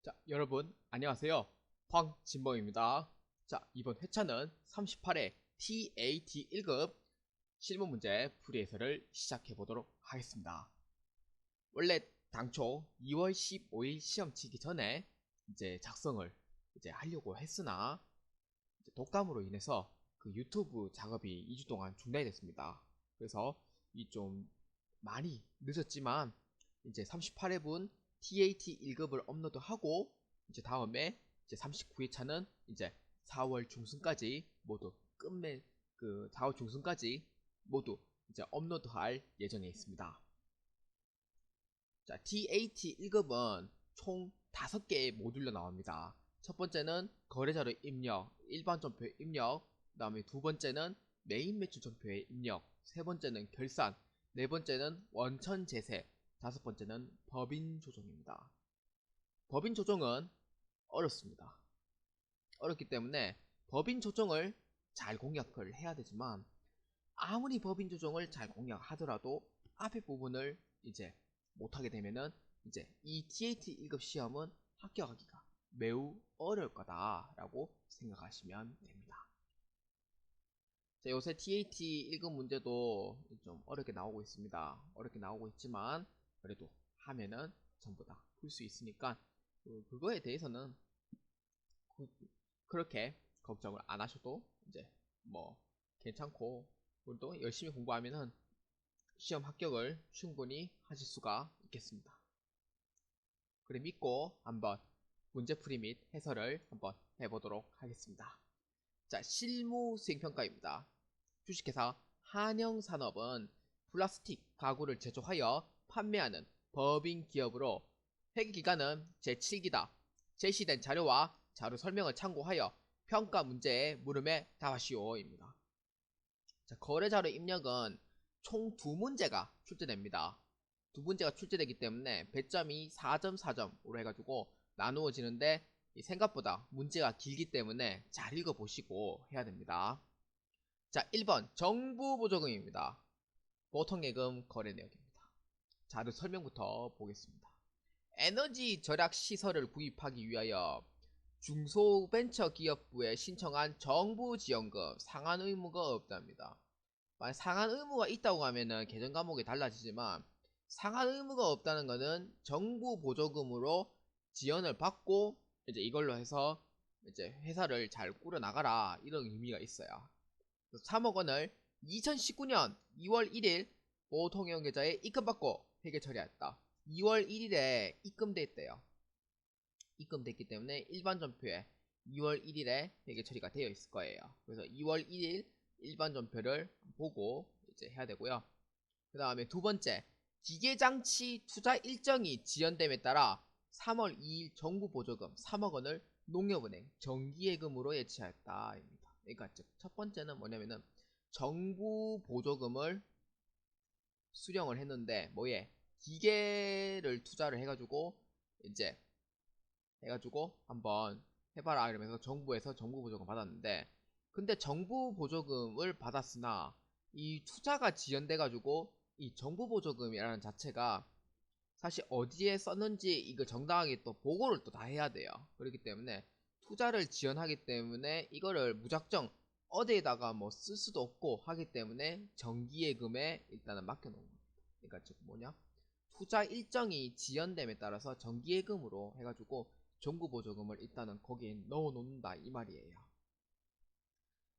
자, 여러분, 안녕하세요. 황진범입니다. 자, 이번 회차는 38회 TAT 1급 실무 문제 풀이 해설을 시작해 보도록 하겠습니다. 원래 당초 2월 15일 시험 치기 전에 이제 작성을 하려고 했으나 독감으로 인해서 그 유튜브 작업이 2주 동안 중단이 됐습니다. 그래서 이 좀 많이 늦었지만 이제 38회분 TAT 1급을 업로드하고 이제 다음에 이제 39회차는 이제 4월 중순까지 모두 끝내 4월 중순까지 모두 이제 업로드할 예정에 있습니다. 자, TAT 1급은 총 5개의 모듈로 나옵니다. 첫 번째는 거래자료 입력, 일반 점표 입력, 그 다음에 두 번째는 메인 매출 점표의 입력, 세 번째는 결산, 네 번째는 원천 제세, 다섯 번째는 법인 조정입니다. 법인 조정은 어렵습니다. 어렵기 때문에 법인 조정을 잘 공략을 해야 되지만 아무리 법인 조정을 잘 공략하더라도 앞에 부분을 이제 못하게 되면은 이제 이 TAT 1급 시험은 합격하기가 매우 어려울 거다라고 생각하시면 됩니다. 자, 요새 TAT 1급 문제도 좀 어렵게 나오고 있습니다. 어렵게 나오고 있지만 그래도 하면은 전부 다 풀 수 있으니까 그거에 대해서는 그렇게 걱정을 안 하셔도 이제 뭐 괜찮고 또 열심히 공부하면은 시험 합격을 충분히 하실 수가 있겠습니다. 그래 믿고 한번 문제풀이 및 해설을 한번 해보도록 하겠습니다. 자, 실무 수행평가입니다. 주식회사 한영산업은 플라스틱 가구를 제조하여 판매하는 법인 기업으로 회계기간은 제7기다. 제시된 자료와 자료 설명을 참고하여 평가 문제의 물음에 답하시오입니다. 자, 거래자료 입력은 총 2문제가 출제됩니다. 2문제가 출제되기 때문에 배점이 4점 4점으로 해가지고 나누어지는데 생각보다 문제가 길기 때문에 잘 읽어보시고 해야 됩니다. 자, 1번 정부보조금입니다. 보통예금 거래 내역입니다. 자료 설명부터 보겠습니다. 에너지 절약 시설을 구입하기 위하여 중소벤처기업부에 신청한 정부 지원금 상한 의무가 없답니다. 만약 상한 의무가 있다고 하면은 개정 과목이 달라지지만 상한 의무가 없다는 것은 정부 보조금으로 지원을 받고 이제 이걸로 해서 이제 회사를 잘 꾸려나가라 이런 의미가 있어요. 3억 원을 2019년 2월 1일 보통용 계좌에 입금받고 회계 처리했다. 2월 1일에 입금됐대요. 입금됐기 때문에 일반 전표에 2월 1일에 회계 처리가 되어 있을 거예요. 그래서 2월 1일 일반 전표를 보고 이제 해야 되고요. 그 다음에 두 번째, 기계장치 투자 일정이 지연됨에 따라 3월 2일 정부 보조금 3억 원을 농협은행 정기예금으로 예치하였다입니다. 그러니까 즉 첫 번째는 뭐냐면은 정부 보조금을 수령을 했는데 뭐에 기계를 투자를 해가지고 한번 해봐라 이러면서 정부에서 정부 보조금 받았는데 근데 정부 보조금을 받았으나 이 투자가 지연돼가지고 이 정부 보조금이라는 자체가 사실 어디에 썼는지 이거 정당하게 또 보고를 또 다 해야 돼요. 그렇기 때문에 투자를 지연하기 때문에 이거를 무작정 어디에다가 뭐 쓸 수도 없고 하기 때문에 정기예금에 일단은 맡겨놓은 겁니다. 그러니까 즉 뭐냐 투자 일정이 지연됨에 따라서 정기예금으로 해가지고 정부 보조금을 일단은 거기에 넣어 놓는다 이 말이에요.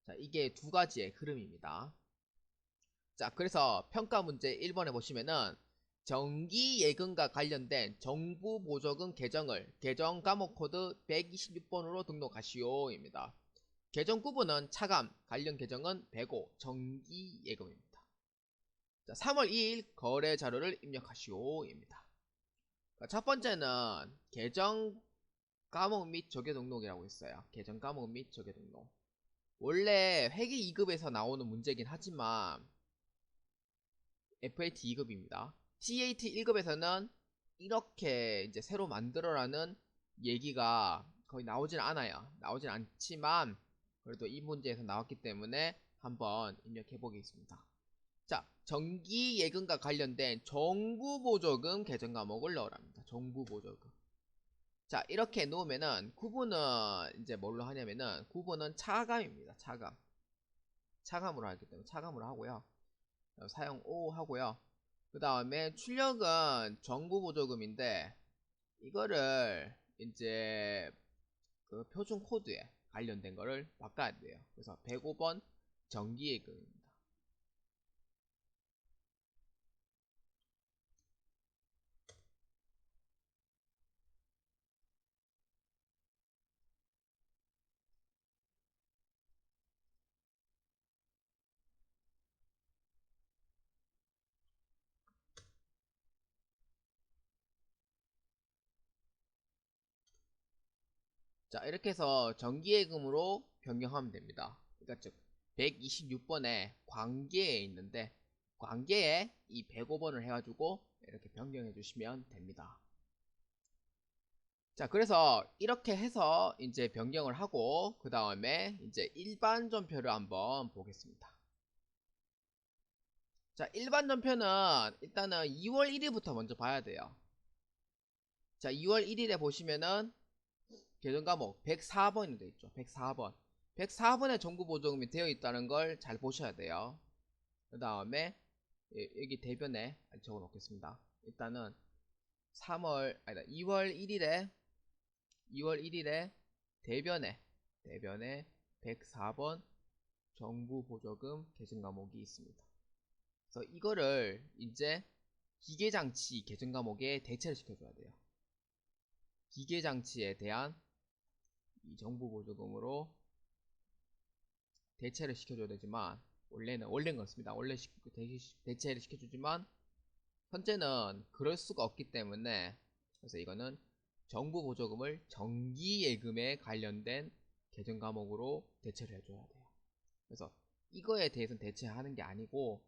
자, 이게 두 가지의 흐름입니다. 자, 그래서 평가 문제 1번에 보시면은 정기예금과 관련된 정부 보조금 계정을 계정 과목 코드 126번으로 등록하시오입니다. 계정 구분은 차감, 관련 계정은 배고, 정기예금입니다. 자, 3월 2일 거래 자료를 입력하시오입니다. 첫 번째는 계정 과목 및 조계 등록이라고 있어요. 계정 과목 및 조계 등록. 원래 회계 2급에서 나오는 문제긴 하지만 FAT 2급입니다. TAT 1급에서는 이렇게 이제 새로 만들어라는 얘기가 거의 나오진 않아요. 나오진 않지만 그래도 이 문제에서 나왔기 때문에 한번 입력해 보겠습니다. 자, 정기예금과 관련된 정부보조금 계정 과목을 넣으랍니다. 정부보조금. 자, 이렇게 놓으면은 구분은 이제 뭘로 하냐면은 구분은 차감입니다. 차감. 차감으로 하기 때문에 차감으로 하고요. 사용 O 하고요. 그 다음에 출력은 정부 보조금인데 이거를 이제 그 표준 코드에 관련된 거를 바꿔야 돼요. 그래서 105번 정기예금입니다. 자, 이렇게 해서 정기예금으로 변경하면 됩니다. 그러니까 즉 126번에 관계에 있는데 관계에 이 105번을 해가지고 이렇게 변경해 주시면 됩니다. 자, 그래서 이렇게 해서 이제 변경을 하고 그 다음에 이제 일반 전표를 한번 보겠습니다. 자, 일반 전표는 일단은 2월 1일부터 먼저 봐야 돼요. 자, 2월 1일에 보시면은 계정 과목 104번이 되어 있죠. 104번. 104번에 정부 보조금이 되어 있다는 걸 잘 보셔야 돼요. 그 다음에 여기 대변에 적어 놓겠습니다. 일단은 2월 1일에 대변에 104번 정부 보조금 계정 과목이 있습니다. 그래서 이거를 이제 기계장치 계정 과목에 대체를 시켜줘야 돼요. 기계장치에 대한 이 정부 보조금으로 대체를 시켜줘야 되지만 원래는 그렇습니다. 원래 대체를 시켜주지만 현재는 그럴 수가 없기 때문에 그래서 이거는 정부 보조금을 정기예금에 관련된 계정 과목으로 대체를 해줘야 돼요. 그래서 이거에 대해서는 대체하는 게 아니고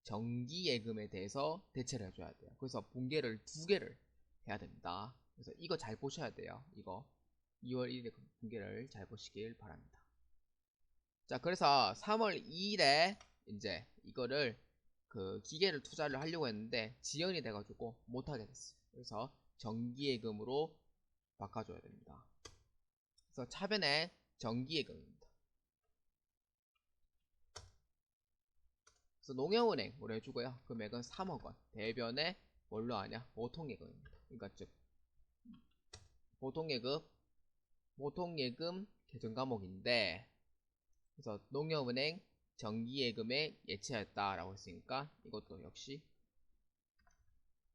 정기예금에 대해서 대체를 해줘야 돼요. 그래서 분계를 2개를 해야 됩니다. 그래서 이거 잘 보셔야 돼요. 이거 2월 1일에 분계를 잘 보시길 바랍니다. 자, 그래서 3월 2일에 이제 이거를 그 기계를 투자를 하려고 했는데 지연이 돼가지고 못하게 됐어요. 그래서 정기예금으로 바꿔줘야 됩니다. 그래서 차변에 정기예금입니다. 그래서 농협은행으로 해주고요. 금액은 3억원. 대변에 뭘로 하냐? 보통예금입니다. 그러니까 즉 보통예금 계정 과목인데 그래서 농협은행 정기예금에 예치하였다라고 했으니까 이것도 역시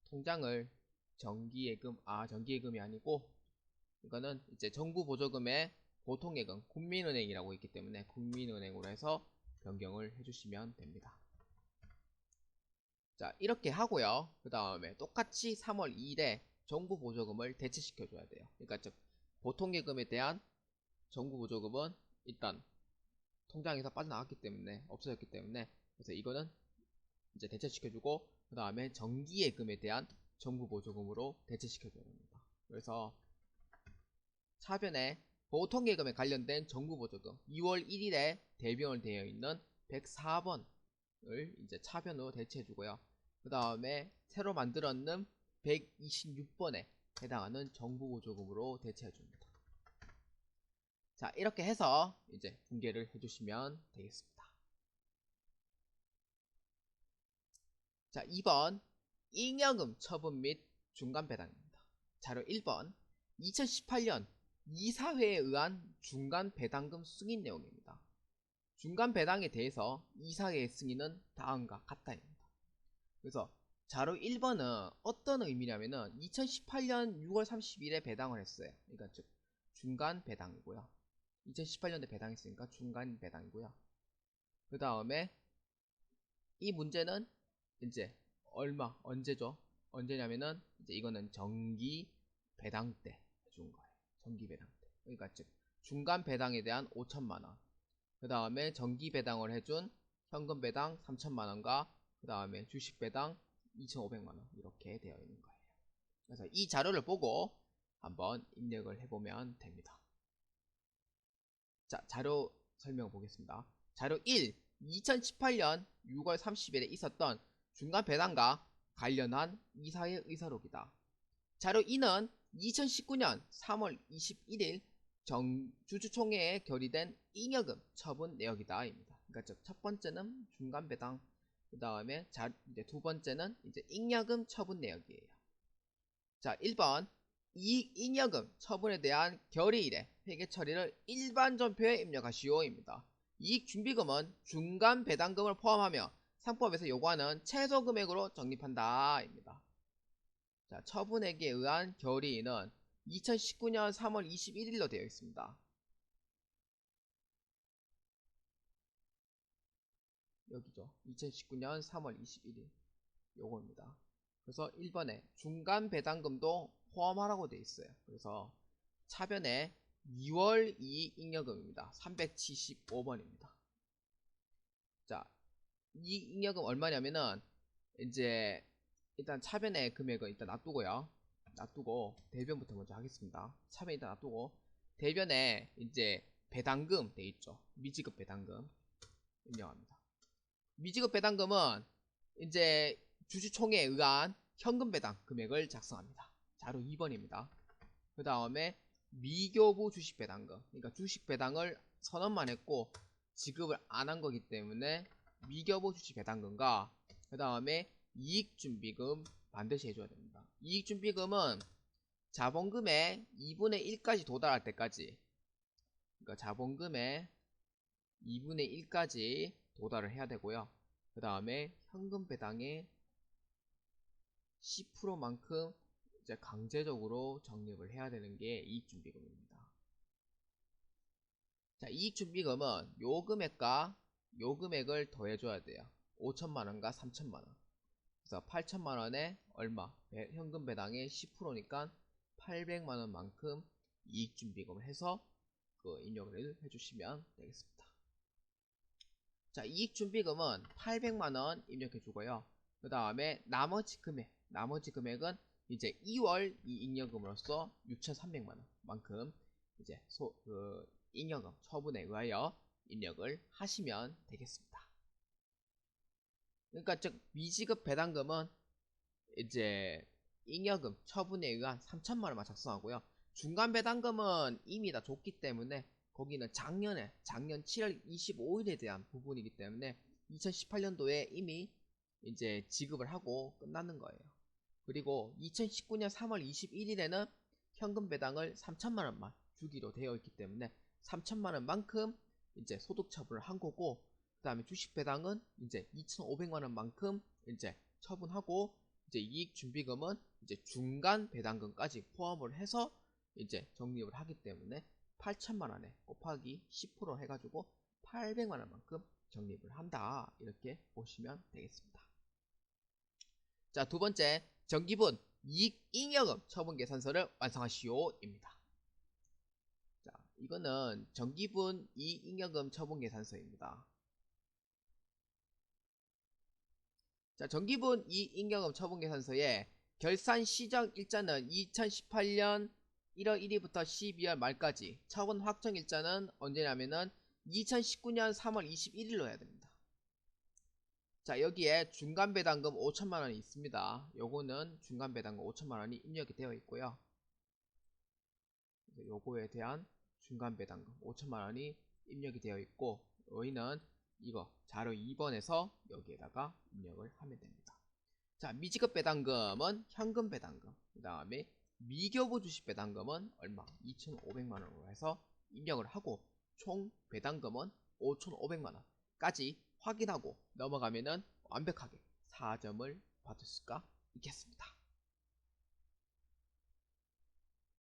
통장을 정기예금이 아니고 이거는 이제 정부 보조금의 보통예금 국민은행이라고 있기 때문에 국민은행으로 해서 변경을 해주시면 됩니다. 자, 이렇게 하고요. 그 다음에 똑같이 3월 2일에 정부 보조금을 대체시켜 줘야 돼요. 그러니까 즉 보통예금에 대한 정부 보조금은 일단 통장에서 빠져나갔기 때문에 없어졌기 때문에 그래서 이거는 이제 대체시켜주고 그 다음에 정기예금에 대한 정부 보조금으로 대체시켜줘야 됩니다. 그래서 차변에 보통예금에 관련된 정부 보조금 2월 1일에 대변 되어 있는 104번을 이제 차변으로 대체해주고요. 그 다음에 새로 만들었는 126번에 해당하는 정부 보조금으로 대체해줍니다. 자, 이렇게 해서 이제 분계를 해주시면 되겠습니다. 자, 2번 잉여금 처분 및 중간 배당입니다. 자료 1번 2018년 이사회에 의한 중간 배당금 승인 내용입니다. 중간 배당에 대해서 이사회의 승인은 다음과 같다입니다. 그래서 자료 1번은 어떤 의미냐면은 2018년 6월 30일에 배당을 했어요. 그러니까 즉 중간 배당이고요. 2018년에 배당했으니까 중간 배당이고요. 그 다음에 이 문제는 이제 언제죠? 언제냐면은 이제 이거는 정기 배당 때 해준 거예요. 정기 배당 때. 그러니까 즉 중간 배당에 대한 5천만원. 그 다음에 정기 배당을 해준 현금 배당 3천만원과 그 다음에 주식 배당 2,500만원 이렇게 되어 있는 거예요. 그래서 이 자료를 보고 한번 입력을 해보면 됩니다. 자, 자료 설명 보겠습니다. 자료 1. 2018년 6월 30일에 있었던 중간 배당과 관련한 이사의 의사록이다. 자료 2는 2019년 3월 21일 주주총회에 결의된 잉여금 처분 내역이다 입니다. 그러니까 첫 번째는 중간 배당, 그 다음에 이제 두 번째는 이제 잉여금 처분 내역이에요. 자, 1번 이익 잉여금 처분에 대한 결의일에 회계 처리를 일반 전표에 입력하시오입니다. 이익 준비금은 중간 배당금을 포함하며 상법에서 요구하는 최소 금액으로 적립한다입니다. 자, 처분액에 의한 결의일은 2019년 3월 21일로 되어 있습니다. 여기죠. 2019년 3월 21일 요거입니다. 그래서 1번에 중간 배당금도 포함하라고 되어 있어요. 그래서 차변에 2월 이익 잉여금입니다. 375번입니다. 자, 이익 잉여금 얼마냐면은 이제 일단 차변의 금액은 일단 놔두고요. 놔두고 대변부터 먼저 하겠습니다. 차변 일단 놔두고 대변에 이제 배당금 돼 있죠. 미지급 배당금 입력합니다. 미지급 배당금은 이제 주주총회에 의한 현금 배당 금액을 작성합니다. 자료 2번입니다. 그 다음에 미교부 주식 배당금, 그러니까 주식 배당을 선언만 했고 지급을 안 한 거기 때문에 미교부 주식 배당금과 그 다음에 이익준비금 반드시 해줘야 됩니다. 이익준비금은 자본금의 2분의 1까지 도달할 때까지, 그러니까 자본금의 2분의 1까지 도달을 해야 되고요. 그 다음에 현금 배당의 10%만큼 이제 강제적으로 적립을 해야 되는 게 이익준비금입니다. 자, 이익준비금은 요 금액과 요 금액을 더해줘야 돼요. 5천만원과 3천만원. 그래서 8천만원에 얼마? 현금 배당의 10%니까 800만원만큼 이익준비금을 해서 그 입력을 해주시면 되겠습니다. 자, 이익준비금은 800만원 입력해주고요. 그 다음에 나머지 금액은 이제 2월 이익잉여금으로서 6,300만원만큼 이제 잉여금 처분에 의하여 입력을 하시면 되겠습니다. 그러니까 즉 미지급 배당금은 이제 잉여금 처분에 의한 3천만원만 작성하고요. 중간 배당금은 이미 다 줬기 때문에 거기는 작년 7월 25일에 대한 부분이기 때문에 2018년도에 이미 이제 지급을 하고 끝나는 거예요. 그리고 2019년 3월 21일에는 현금 배당을 3천만원만 주기로 되어 있기 때문에 3천만원만큼 이제 소득 처분을 한 거고, 그 다음에 주식 배당은 이제 2,500만원만큼 이제 처분하고, 이제 이익 준비금은 이제 중간 배당금까지 포함을 해서 이제 적립을 하기 때문에 8천만원에 곱하기 10% 해가지고 800만원만큼 적립을 한다, 이렇게 보시면 되겠습니다. 자, 두 번째, 정기분 이익 잉여금 처분 계산서를 완성하시오입니다. 자, 이거는 정기분 이익 잉여금 처분 계산서입니다. 자, 정기분 이익 잉여금 처분 계산서에 결산 시정 일자는 2018년 1월 1일부터 12월 말까지, 처분 확정 일자는 언제냐면은 2019년 3월 21일로 해야 됩니다. 자, 여기에 중간 배당금 5천만원이 있습니다. 요거는 중간 배당금 5천만원이 입력이 되어 있고요. 요거에 대한 중간 배당금 5천만원이 입력이 되어 있고, 저희는 이거 자료 2번에서 여기에다가 입력을 하면 됩니다. 자, 미지급 배당금은 현금 배당금, 그 다음에 미교부 주식 배당금은 얼마? 2,500만원으로 해서 입력을 하고, 총 배당금은 5,500만원까지 확인하고 넘어가면은 완벽하게 4점을 받을 수가 있겠습니다.